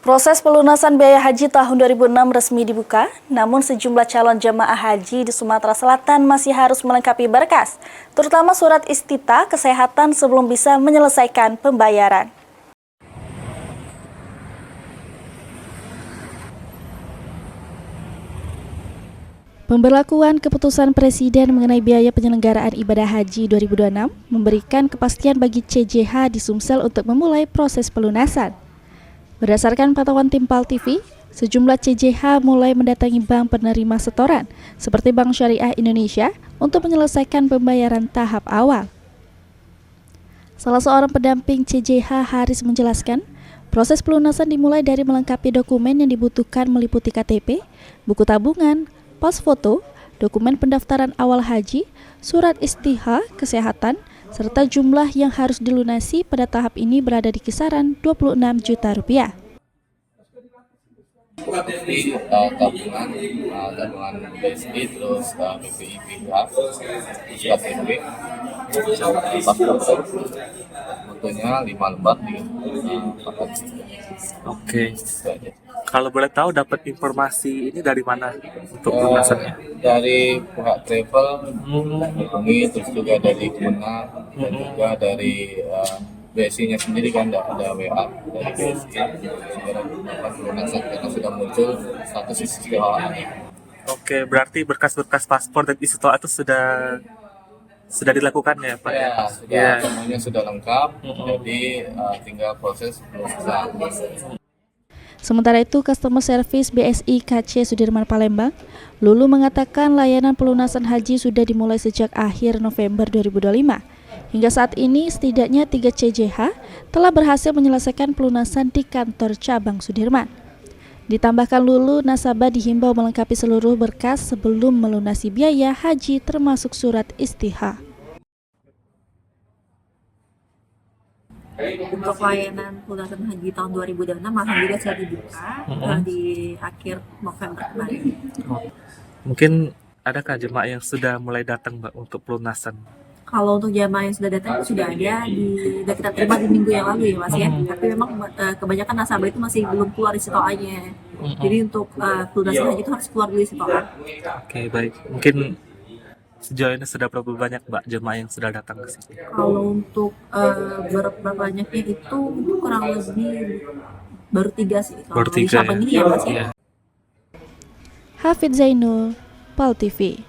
Proses pelunasan biaya haji tahun 2006 resmi dibuka, namun sejumlah calon jemaah haji di Sumatera Selatan masih harus melengkapi berkas, terutama surat istita kesehatan sebelum bisa menyelesaikan pembayaran. Pemberlakuan keputusan Presiden mengenai biaya penyelenggaraan ibadah haji 2026 memberikan kepastian bagi CJH di Sumsel untuk memulai proses pelunasan. Berdasarkan pantauan tim PAL TV, sejumlah CJH mulai mendatangi bank penerima setoran seperti Bank Syariah Indonesia untuk menyelesaikan pembayaran tahap awal. Salah seorang pendamping CJH Haris menjelaskan, proses pelunasan dimulai dari melengkapi dokumen yang dibutuhkan meliputi KTP, buku tabungan, pas foto, dokumen pendaftaran awal haji, surat istihah kesehatan, serta jumlah yang harus dilunasi pada tahap ini berada di kisaran 26 juta rupiah. Seperti tabungan BSI, terus BPI PH, KTP, paspor, fotonya 5 lembar di paket. Oke. Kalau boleh tahu dapat informasi ini dari mana untuk pelunasannya? Dari pihak travel, terus juga dari Kemenang, dan juga dari BSI-nya sendiri kan ada WA dari BSI segera melakukan pelunasan karena sudah muncul status istiqoahannya. Oke, berarti berkas-berkas paspor dan istiqoah itu sudah dilakukan ya, Pak? Ya, sudah semuanya sudah lengkap, jadi tinggal proses pelunasan. Sementara itu, Customer Service BSI KC Sudirman Palembang, Lulu mengatakan layanan pelunasan haji sudah dimulai sejak akhir November 2025. Hingga saat ini, setidaknya 3 CJH telah berhasil menyelesaikan pelunasan di kantor cabang Sudirman. Ditambahkan Lulu, nasabah dihimbau melengkapi seluruh berkas sebelum melunasi biaya haji termasuk surat istihah. Untuk layanan pelunasan haji tahun 2026 alhamdulillah sudah dibuka di akhir November kemarin. Mungkin adakah jemaah yang sudah mulai datang, Mbak, untuk pelunasan? Kalau untuk jamaah yang sudah datang itu sudah ada sudah kita terima di minggu yang lalu ya Mas ya. Tapi memang kebanyakan nasabah itu masih belum keluar istiqoahnya. Jadi untuk pelunasan haji itu harus keluar dulu istiqoah. Oke, baik. Mungkin sejauh ini sudah berapa banyak, Mbak, jemaah yang sudah datang ke sini? Kalau untuk berapa banyaknya itu kurang lebih baru 3 sih. Baru 3 ya? Ini ya Mas ya. Hafid Zainul, PAL TV.